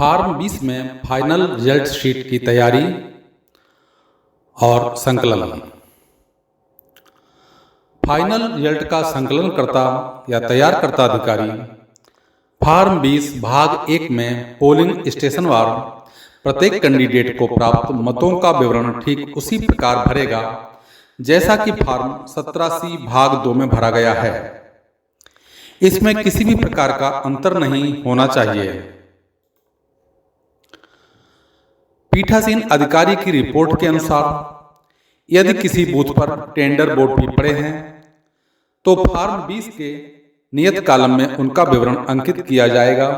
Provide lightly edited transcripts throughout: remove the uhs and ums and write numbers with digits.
Farm 20 में final result sheet की तैयारी और संकलन। फाइनल रिजल्ट का संकलन करता या तैयार करता अधिकारी फार्म 20 भाग 1 में पोलिंग स्टेशन वार प्रत्येक कैंडिडेट को प्राप्त मतों का विवरण ठीक उसी प्रकार भरेगा जैसा कि फार्म 17C भाग 2 में भरा गया है। इसमें किसी भी प्रकार का अंतर नहीं होना चाहिए। पीठासीन अधिकारी की रिपोर्ट के अनुसार यदि किसी बूथ पर टेंडर वोट भी पड़े हैं तो फार्म 20 के नियत कॉलम में उनका विवरण अंकित किया जाएगा,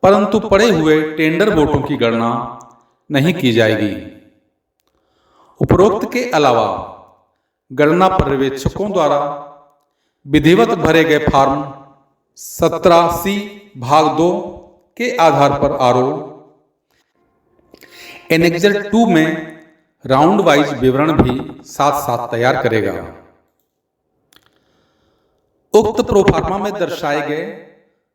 परंतु पड़े हुए टेंडर वोटों की गणना नहीं की जाएगी। उपरोक्त के अलावा गणना पर्यवेक्षकों द्वारा विधिवत भरे गए फार्म 17C भाग 2 के आधार पर आरोप एनेक्जर 2 में राउंड वाइज विवरण भी साथ साथ तैयार करेगा। उक्त प्रोफार्मा में दर्शाए गए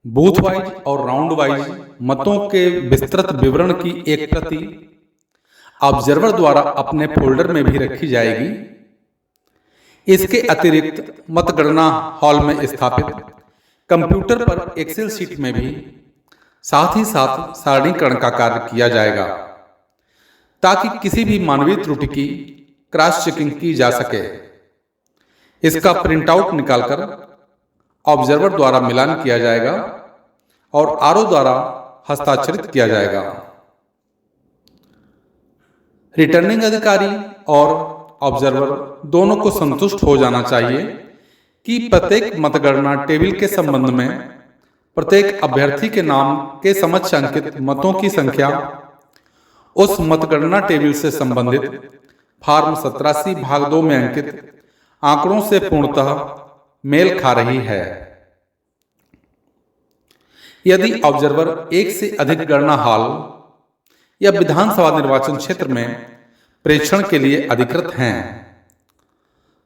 बूथ वाइज और राउंड वाइज मतों के विस्तृत विवरण की एक प्रति ऑब्जर्वर द्वारा अपने फोल्डर में भी रखी जाएगी। इसके अतिरिक्त मतगणना हॉल में स्थापित कंप्यूटर पर एक्सेल शीट में भी साथ ही साथ सारणीकरण का कार्य किया जाएगा ताकि किसी भी मानवीय त्रुटि की क्रॉस चेकिंग की जा सके। इसका प्रिंटआउट निकालकर ऑब्जर्वर द्वारा मिलान किया जाएगा और आरओ द्वारा हस्ताक्षरित किया जाएगा। रिटर्निंग अधिकारी और ऑब्जर्वर दोनों को संतुष्ट हो जाना चाहिए कि प्रत्येक मतगणना टेबल के संबंध में प्रत्येक अभ्यर्थी के नाम के समक्ष अंकित मतों की संख्या उस मतगणना टेबल से संबंधित फार्म 17C भाग 2 में अंकित आंकड़ों से पूर्णतः मेल खा रही है। यदि ऑब्जर्वर एक से अधिक गणना हॉल या विधानसभा निर्वाचन क्षेत्र में प्रेक्षण के लिए अधिकृत हैं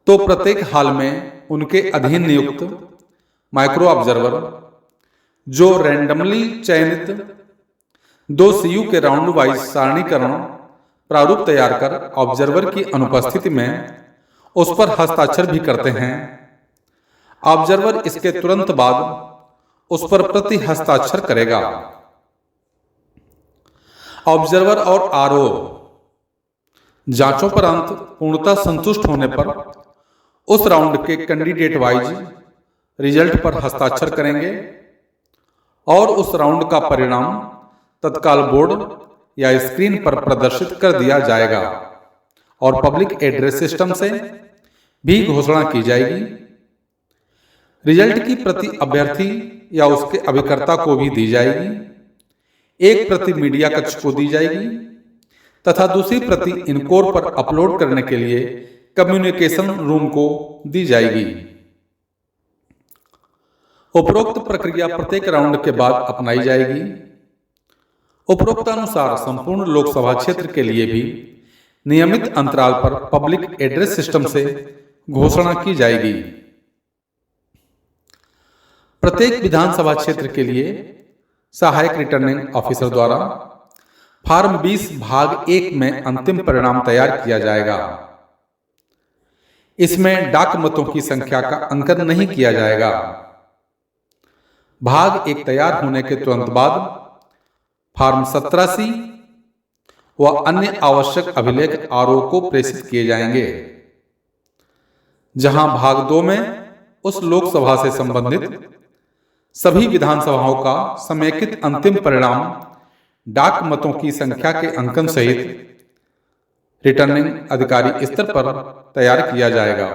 तो प्रत्येक हॉल में उनके अधीन नियुक्त माइक्रो ऑब्जर्वर जो रैंडमली चयनित 2 CU के राउंड वाइज सारणीकरण प्रारूप तैयार कर ऑब्जर्वर की अनुपस्थिति में उस पर हस्ताक्षर भी करते हैं। ऑब्जर्वर इसके तुरंत बाद उस पर प्रति हस्ताक्षर करेगा। ऑब्जर्वर और आरओ जांचों पर अंत पूर्णतः संतुष्ट होने पर उस राउंड के कैंडिडेट वाइज रिजल्ट पर हस्ताक्षर करेंगे और उस राउंड का परिणाम तत्काल बोर्ड या स्क्रीन पर प्रदर्शित कर दिया जाएगा और पब्लिक एड्रेस सिस्टम से भी घोषणा की जाएगी। रिजल्ट की प्रति अभ्यर्थी या उसके अभिकर्ता को भी दी जाएगी। एक प्रति मीडिया कक्ष को दी जाएगी तथा दूसरी प्रति इनकोर पर अपलोड करने के लिए कम्युनिकेशन रूम को दी जाएगी। उपरोक्त प्रक्रिया प्रत्येक राउंड के बाद अपनाई जाएगी। उपरोक्तानुसार संपूर्ण लोकसभा क्षेत्र के लिए भी नियमित अंतराल पर पब्लिक एड्रेस सिस्टम से घोषणा की जाएगी। प्रत्येक विधानसभा क्षेत्र के लिए सहायक रिटर्निंग ऑफिसर द्वारा फार्म 20 भाग 1 में अंतिम परिणाम तैयार किया जाएगा। इसमें डाक मतों की संख्या का अंकन नहीं किया जाएगा। भाग 1 तैयार होने के तुरंत बाद फार्म 17C व अन्य आवश्यक अभिलेख आरओ को प्रेषित किए जाएंगे, जहां भाग 2 में उस लोकसभा से संबंधित सभी विधानसभाओं का समेकित अंतिम परिणाम डाक मतों की संख्या के अंकन सहित रिटर्निंग अधिकारी स्तर पर तैयार किया जाएगा।